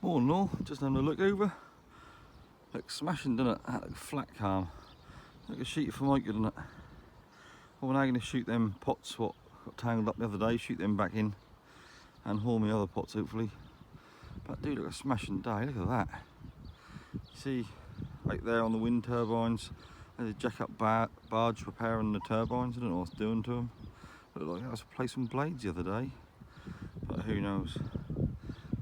All in all, just having a look over. Looks smashing, doesn't it? That looks flat calm. Like a sheet for Mike, doesn't it? Well, we're now going to shoot them pots what got tangled up the other day, shoot them back in and haul me other pots hopefully. But dude, look, a smashing day, look at that. You see right there on the wind turbines, there's a jack up barge repairing the turbines. I don't know what's doing to them. Looked like that was replacing blades the other day, but who knows.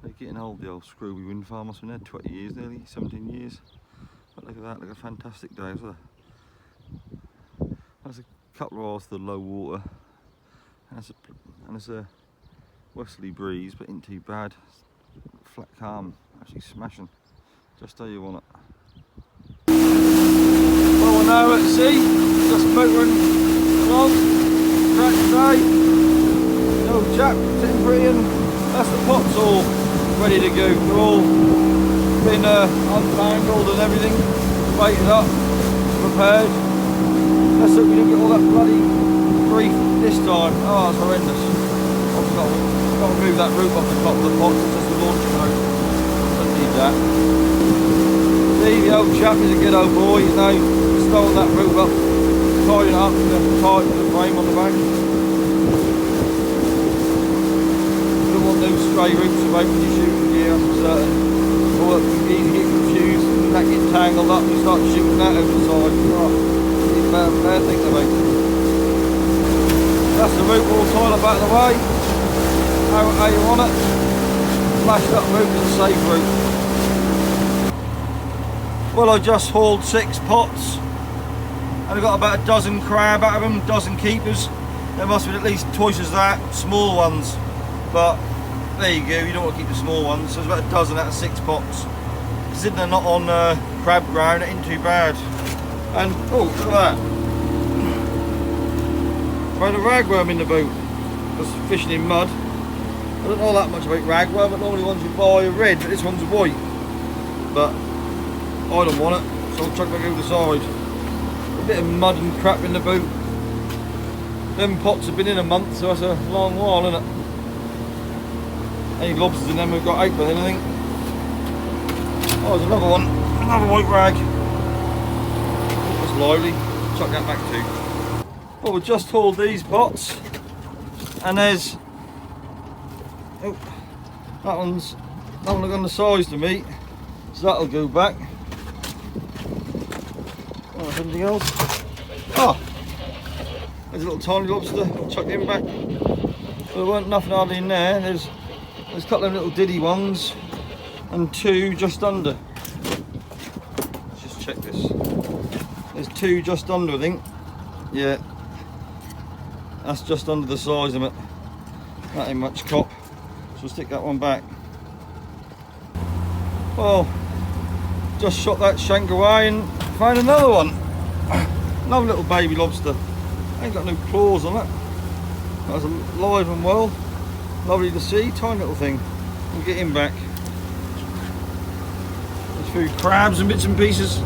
They're getting old, the old Scrooby wind farm. Must have been there 20 years nearly, 17 years. But look at that, look, a fantastic day. That's a couple of hours to the low water, and it's a westerly breeze, but ain't too bad. Flat calm, actually smashing, just how you want it. Well, we're now at sea, just motoring along, track today. The old chap sitting pretty, and that's the pots all ready to go. They're all been untangled and everything, weighted up, prepared. Let's hope we don't get all that bloody grief this time. Oh, it's horrendous. I've got to move that rope off the top of the pot, it's just a launching rope. Don't need that. See, the old chap is a good old boy. He's now stolen that rope up, tied it up to the frame on the back. Don't want those stray ropes about when you're shooting gear, I'm certain. Or it can easily get confused and that get tangled up and you start shooting that over the side. Oh, bad thing to make. That's the rope all tied up out of the way. How you want it. Flashed up rope and safe rope. Well, I just hauled 6 pots and I got about a dozen crab out of them, dozen keepers. There must have been at least twice as that, small ones. But there you go, you don't want to keep the small ones. So there's about a dozen out of 6 pots. Considering they're not on crab ground, it ain't too bad. And oh, look at that. I had a ragworm in the boat. I was fishing in mud. I don't know that much about ragworm, but normally ones you buy are red, but this one's white. But I don't want it, so I'll chuck it back over the side. A bit of mud and crap in the boat. Them pots have been in a month, so that's a long while, isn't it? Any lobsters in them we've got out with anything. Oh, there's another one, another white rag. That's lively, chuck that back too. Well, we've just hauled these pots, and there's, oh, that one's not look on the size to me, so that'll go back. Oh, something else. Oh, there's a little tiny lobster, I'll chuck him back. So there weren't nothing hardly in there. There's a couple of little diddy ones and 2 just under. Let's just check this. There's 2 just under, I think. Yeah, that's just under the size of it. That ain't much cop, so we'll stick that one back. Well, just shot that shank away and found another one. Another little baby lobster. Ain't got no claws on it. That was alive and well. Lovely to see, tiny little thing. We'll get him back. There's a few crabs and bits and pieces.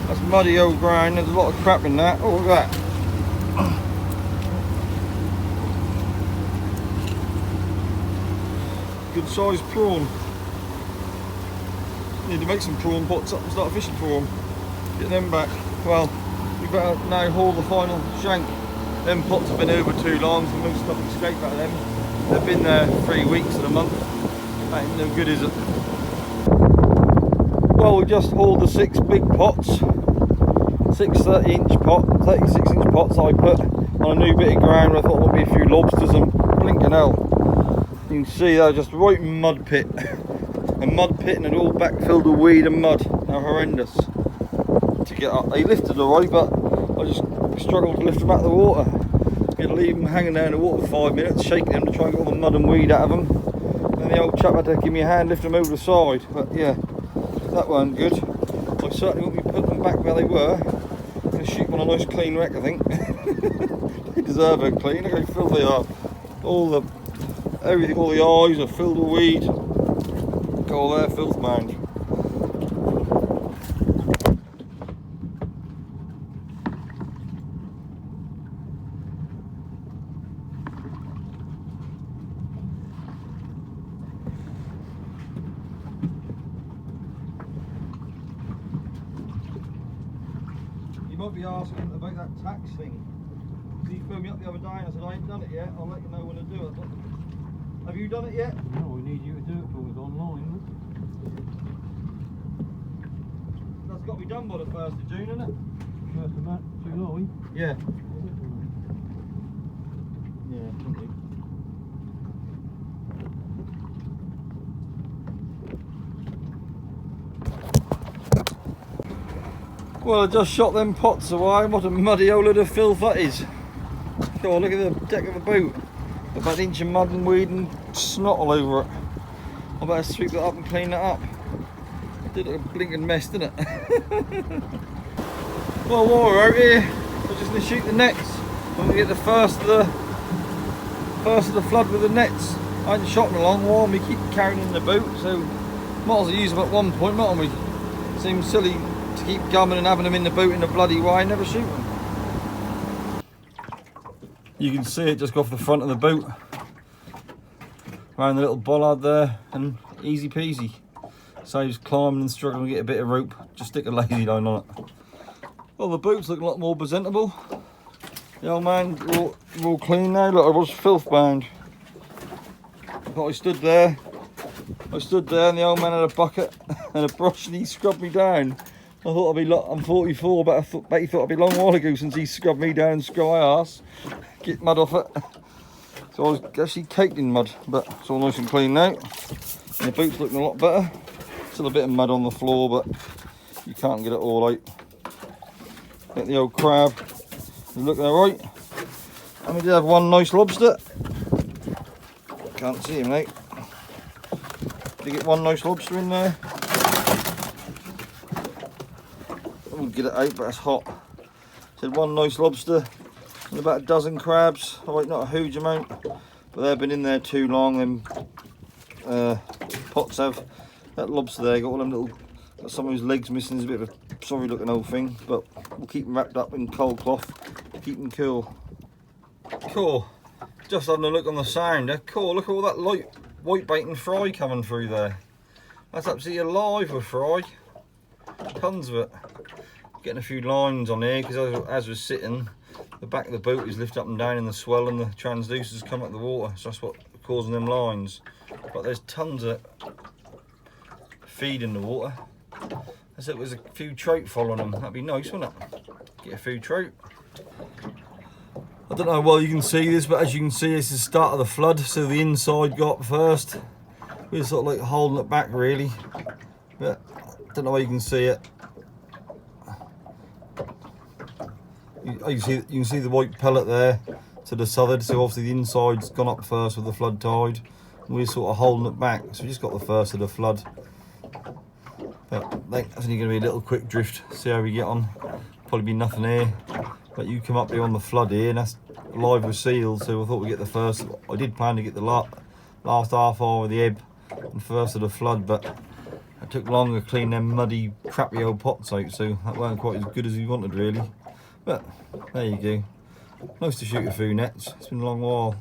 That's muddy old ground, there's a lot of crap in that. Oh, look at that. Good sized prawn. Need to make some prawn pots up and start fishing for them. Get them back. Well, we better now haul the final shank. Them pots have been over too long, so most stuff escaped out of them. They've been there 3 weeks of the month. That ain't no good, is it? Well, we just hauled the 6 big pots. 6 36-inch pots I put on a new bit of ground where I thought there would be a few lobsters, and blinking hell. You can see they're just right mud pit. A mud pit and it all back filled with weed and mud. They're horrendous to get up. They lifted alright, but I just struggled to lift them out of the water. You'd leave them hanging there in the water for 5 minutes, shaking them to try and get all the mud and weed out of them. And the old chap had to give me a hand, lift them over the side. But yeah, that weren't good. I certainly won't be putting them back where they were. I'm going to shoot one a nice clean wreck, I think. They deserve a clean. Look how filthy they are. All the eyes are filled with weed. Look at all their filth mound. You might be asking about that tax thing. He phoned me up the other day and I said, I ain't done it yet, I'll let you know when I do it. Have you done it yet? No, we need you to do it for us online. That's got to be done by the 1st of June, isn't it? 1st of July? Yeah. Yeah, thank you. Well, I just shot them pots away. What a muddy old load of filth that is. God, look at the deck of the boat. About an inch of mud and weed and snot all over it. I better sweep that up and clean that up. Did a blinking mess, didn't it? Well, while we're out here, we're just going to shoot the nets. I'm going to get the first of the flood with the nets. I ain't shot in a long while and we keep carrying in the boat, so might as well use them at one point, mightn't we? Seems silly to keep gumming and having them in the boat in a bloody way and never shoot them. You can see it just go off the front of the boat. Around the little bollard there, and easy peasy. Saves climbing and struggling to get a bit of rope. Just stick a lazy line on it. Well, the boat's looking a lot more presentable. The old man, we're all clean now. Look, I was filth bound. But I stood there and the old man had a bucket and a brush and he scrubbed me down. I thought I'd be, I'm 44, but bet he thought I'd be a long while ago since he scrubbed me down sky arse. Get mud off it. So I was actually caked in mud, but it's all nice and clean now. And the boot's looking a lot better. Still a bit of mud on the floor, but you can't get it all out. Get the old crab. He's looking alright. And we did have one nice lobster. Can't see him now. Did get one nice lobster in there. We'll get it out, but it's hot. So one nice lobster and about a dozen crabs. Alright, not a huge amount, but they've been in there too long. Them pots have. That lobster there got all them little, got some of his legs missing. It's a bit of a sorry looking old thing, but we'll keep them wrapped up in cold cloth, keep them cool. Cool. Just having a look on the sounder. Cool, look at all that light white bait and fry coming through there. That's absolutely alive with fry. Tons of it. Getting a few lines on here because as we're sitting, the back of the boat is lifted up and down in the swell and the transducers come up the water, so that's what's causing them lines. But there's tons of feed in the water. As it was a few trout following them. That'd be nice, wouldn't it? Get a few trout. I don't know how well you can see this, but as you can see, it's the start of the flood, so the inside got up first. We're sort of like holding it back really, but I don't know how you can see it. You can see the white pellet there to the southern, so obviously the inside's gone up first with the flood tide. We're sort of holding it back, so we just got the first of the flood. But I think that's only going to be a little quick drift, see how we get on. Probably be nothing here, but you come up here on the flood here and that's live with seals, so I thought we'd get the first. I did plan to get the last half hour of the ebb and first of the flood, but it took longer to clean them muddy, crappy old pots out, so that weren't quite as good as we wanted really. But there you go. Nice to shoot a few nets. It's been a long while.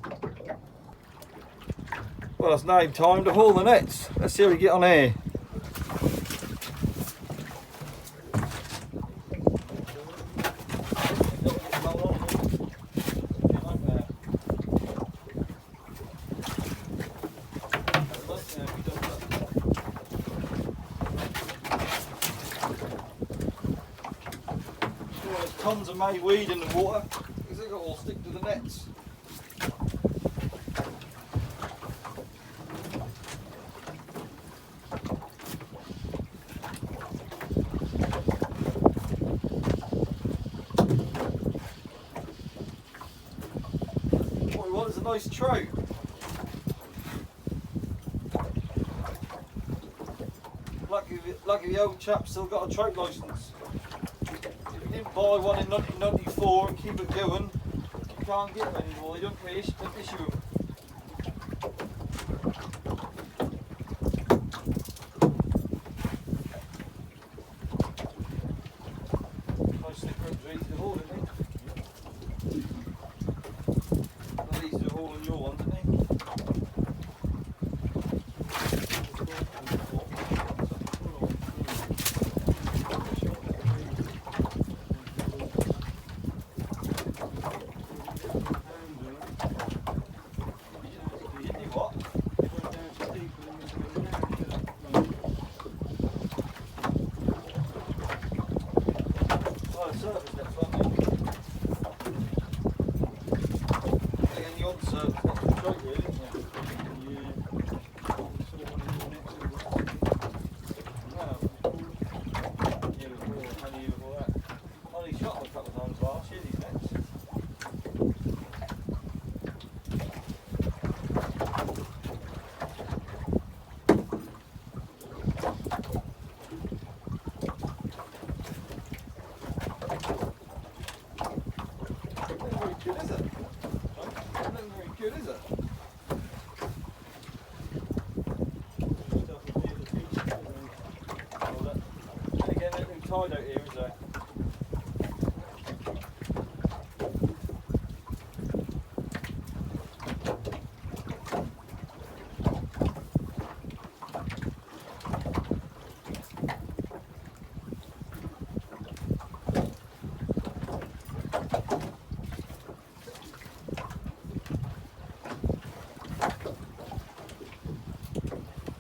Well, it's now time to haul the nets. Let's see how we get on here. Tons of mayweed in the water because they got all stick to the nets. What we want is a nice trout. Lucky the old chap's still got a trout licence. Didn't buy one in 1994 and keep it going, you can't get them anymore, they don't issue them. Nice stick ropes are easy to haul, isn't they? They're easy to haul on your ones, isn't they? tide out here, is there?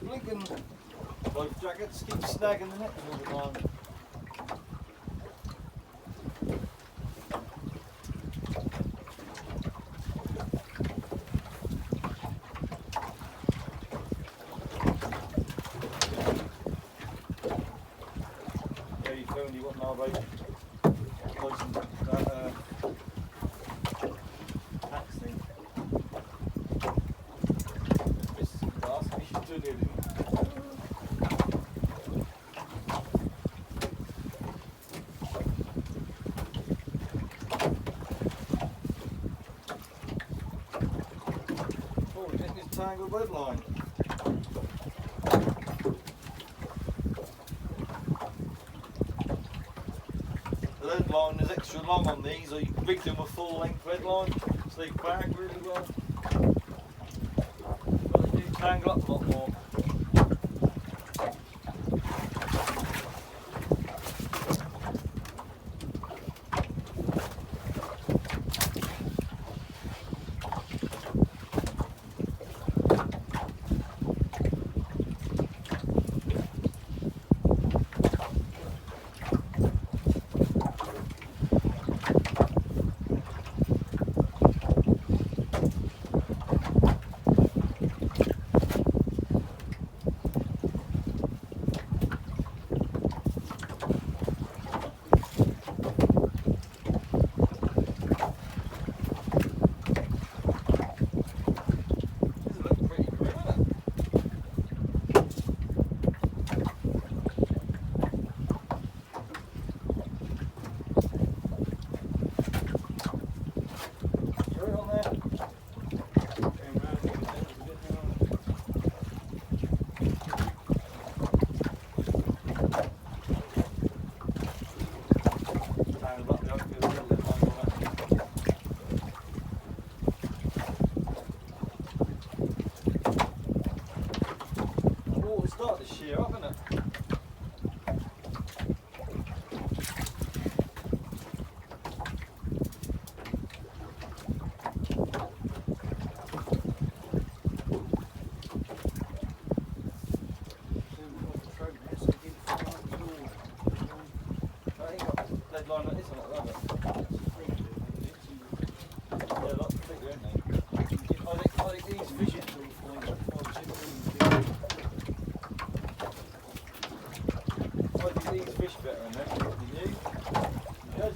Blinking life jackets keep snagging the net all the time. Yeah, you phoned, you wouldn't know about license, that tax thing. This is last we should do, didn't we? Oh, we're getting this tangled lead line. The lead line is extra long on these, or you can rig them with full length lead line, so they bag really well. But they do tangle up a lot more. Start to shear up, isn't it? Lead line like this on it, love it. Yeah, lots bigger, isn't they? I think these fish these fish better in there than you. Yeah.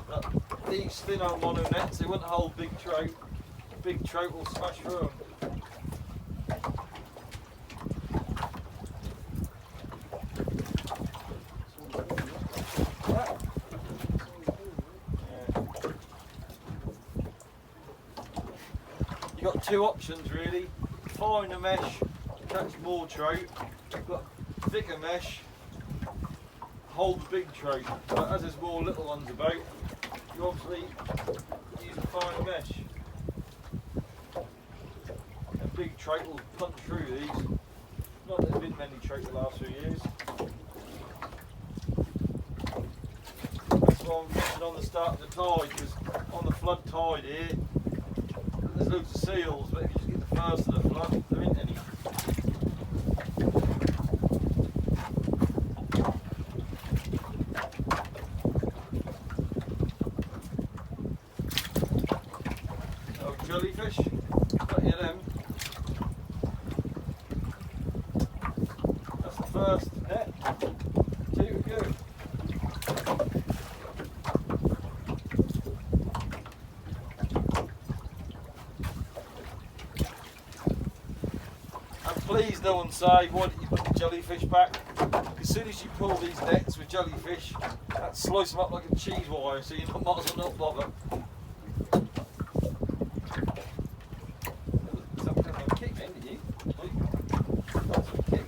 But these thin old mono nets, they wouldn't hold big trout. Big trout will smash through them. You've got two options really. Finer mesh, catch more trout. You've got thicker mesh, hold the big trout. But as there's more little ones about, you obviously use a finer mesh. A big trout will punch through these. Not that there's been many trout the last few years. That's why I mentioned on the start of the tide, because on the flood tide here, there's loads of seals, but if you just get the first of the flood, there ain't any. Oh, jellyfish, got you them. That's the first net. Two to go. Please no one say, why didn't you put the jellyfish back? As soon as you pull these nets with jellyfish, that slice them up like a cheese wire, so you might as well not bother. Something like a kick then, did you? That's a kick.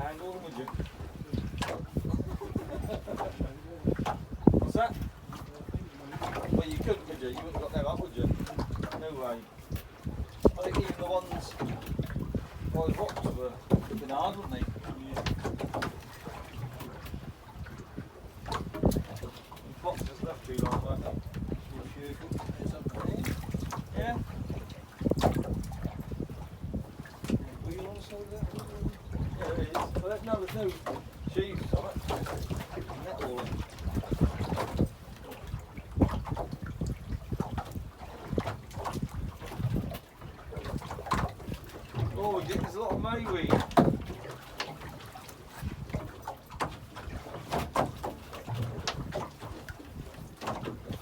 tangle them, would you? What's that? Well, you couldn't, could you? You wouldn't have got them up, would you? No way. I think even the ones by the rocks were looking hard, weren't they? The boxes left too long, weren't they? Yeah. Wheel on the side of that? Yeah, there is. But no, there's no cheese on it. Net all in. Oh, there's a lot of mayweed.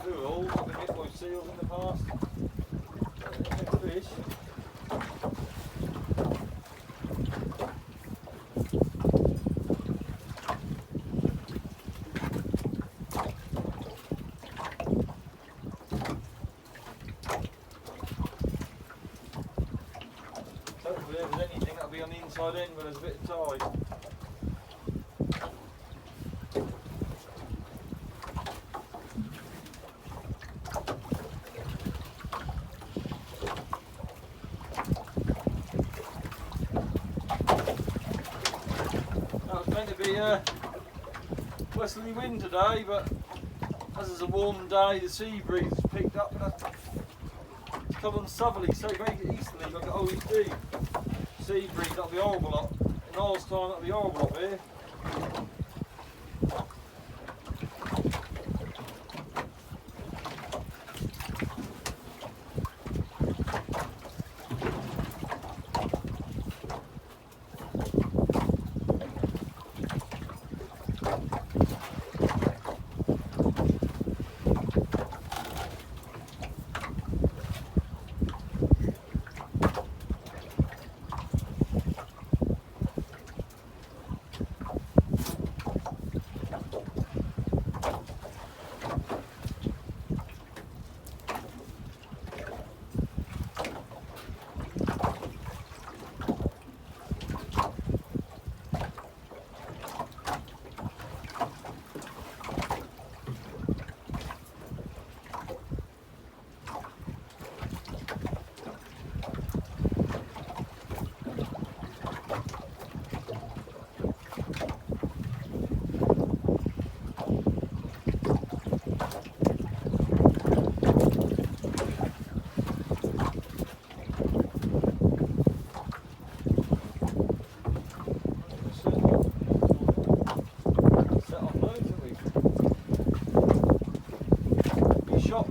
Through all, I've been hit by seals in the past. Fish. Hopefully if there's anything that'll be on the inside end where there's a bit of tide. That was meant to be a westerly wind today, but as it's a warm day the sea breeze has picked up and it's come on southerly, so make it easterly like it always do. Sea breeze, that'll be horrible up. In Oz time that'll be horrible up here.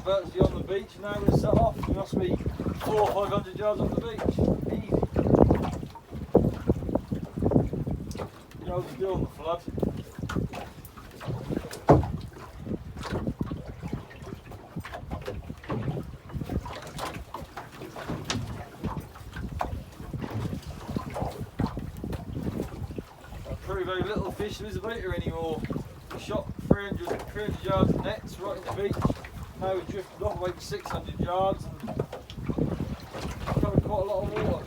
Virtually on the beach, now we're set off. We must be 400 or 500 yards off the beach. Easy. You know, we're still on the flood. Pretty very little fish there is about here anymore. We shot 300 yards of nets right in the beach. Now we've drifted off like 600 yards and covered quite a lot of water.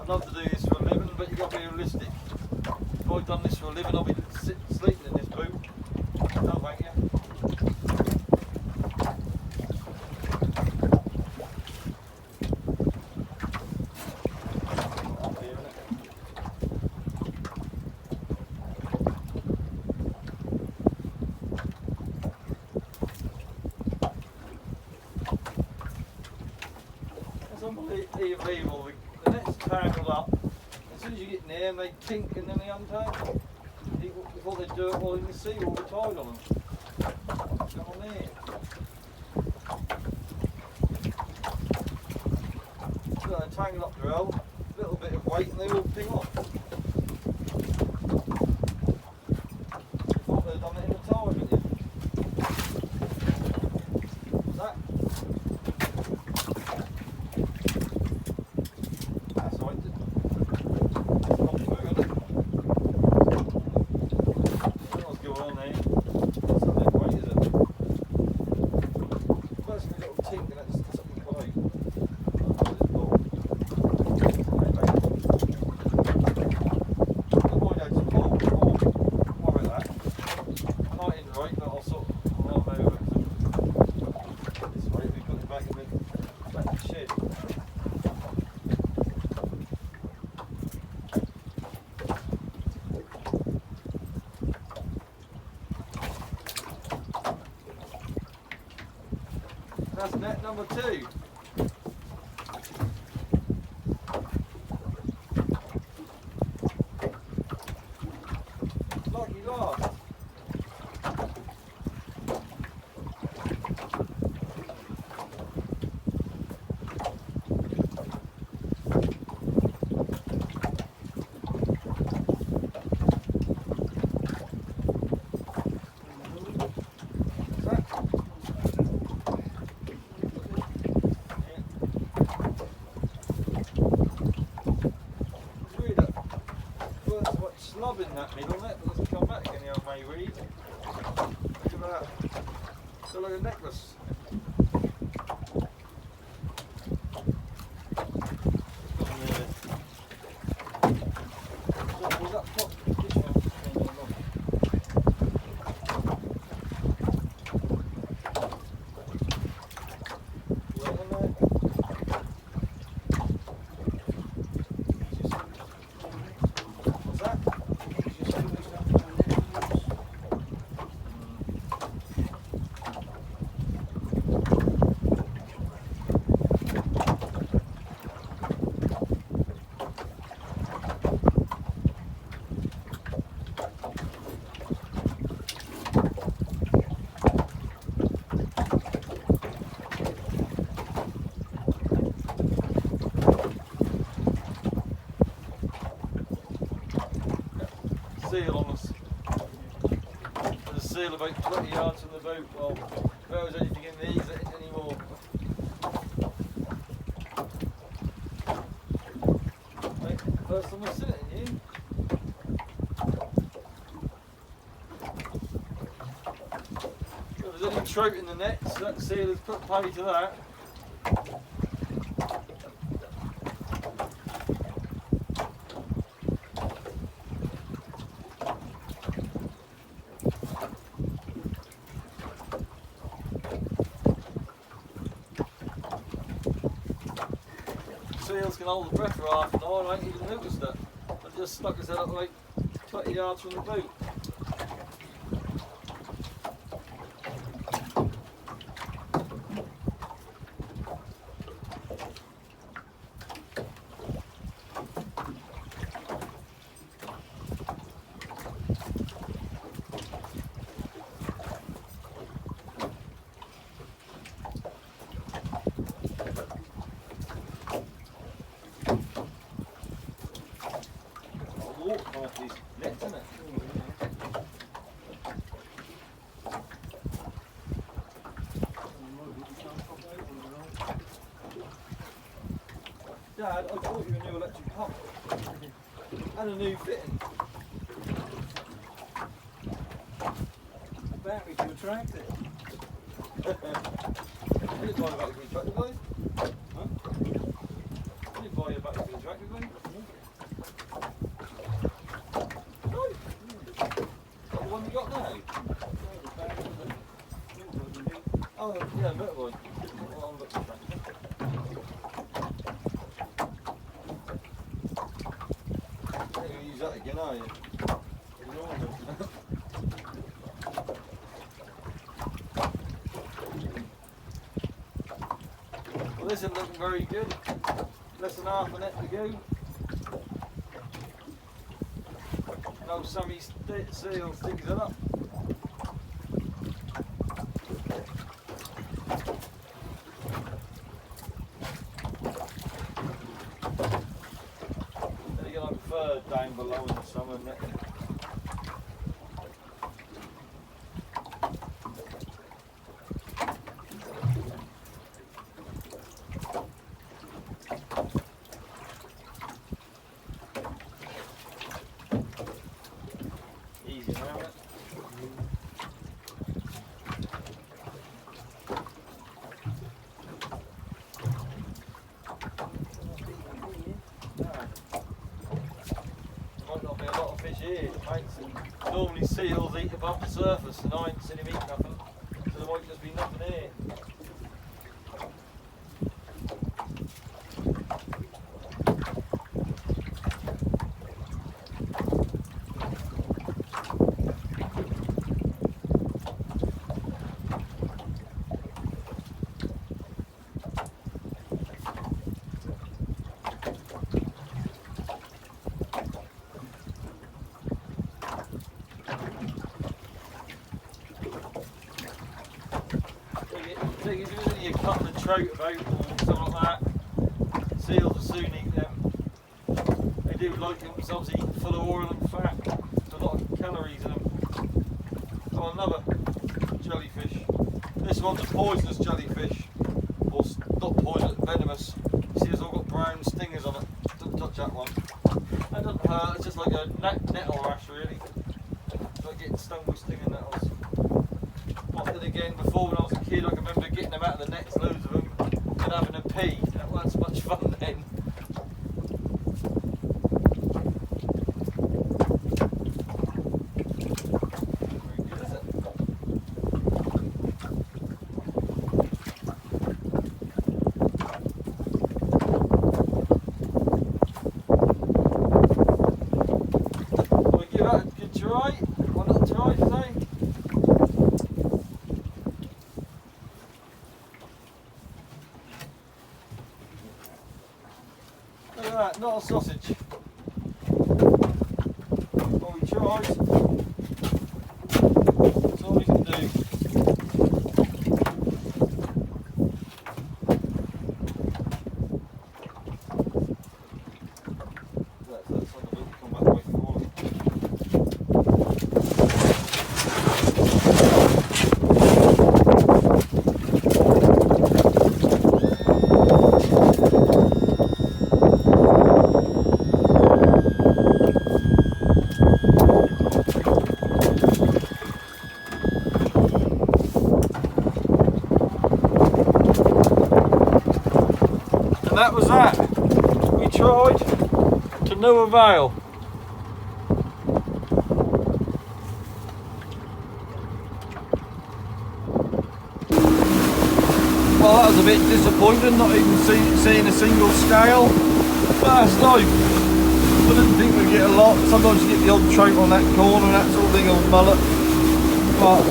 I'd love to do this for a living, but you've got to be realistic. If I'd done this for a living, I'd be sleeping in this boot. No, thank you. end they tink and then they untangle. Before they do it while in the sea all the tide on them. Come on there. So they tangle up the roll, a little bit of weight and they all ping off. You thought they'd done it in the tide, didn't you? That. That's right. It's not through, is it? What's going on there? That's not that weight, is it? First we got a tink and that's something quite. That's net number 2. Lucky last. Snubbing that middle net, but doesn't come back again, the old May Reed. Look at that. It's like a necklace. So, was that pot? This one? Right on there. What's that? Seal on us. There's a seal about 20 yards from the boat. Well, if there was anything in these anymore. Right, first time I've seen it in you. If there's any trout in the nets, that seal has put pay to that. Seals can hold the breath for half an hour, I ain't even noticed it. I just stuck his head up like 20 yards from the boat. Walk past these nets, isn't it? Dad, I bought you a new electric pump and a new fitting. Battery to attract it. You didn't buy a battery for the tractor, did you? Huh? You didn't buy a battery for the tractor, did you? No. What, the one you got now? Oh, yeah, motorbike. Well, I'm looking at the tractor. You use that again, are you? Well, this isn't looking very good. Less than half a net to go. old Sammy's seal sticks it up. They get like fur down below in the summer, isn't it? Easy now, isn't it? Might not be a lot of fish here, mate. Normally seals eat above the surface, and I ain't seen him eat nothing. So there might just be nothing here. If there's only a couple of trout about or something like that, seals will soon eat them. They do like them, it's obviously full of oil and fat, there's a lot of calories in them. Oh, another jellyfish. This one's a poisonous jellyfish, or not poisonous, venomous. You see, it's all got brown stingers on it. Don't touch that one. That doesn't hurt, it's just like a nettle rash really. It's like getting stung with stinging nettles. But then again, before when I was a kid, I can remember getting them out of the nets, loads of them, and having a pee. That wasn't so much fun then. Very good, is it? Will we give that a good try? One little try today? Look at that, not a sausage. Well, we tried. That's all we can do. That's on the book, come back away from all. That was that. We tried to no avail. Well, that was a bit disappointing, not even seeing a single scale. But that's life. I didn't think we'd get a lot. Sometimes you get the odd trout on that corner and that sort of thing, or mullet. But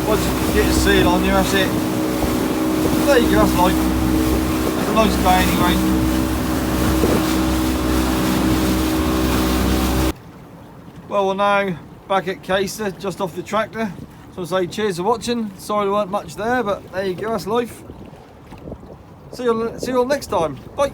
once you get a seal on you, that's it. There you go, that's life. Nice day anyway. Well, we're now back at Caster, just off the tractor. So I say cheers for watching. Sorry there weren't much there, but there you go, that's life. See you all next time. Bye.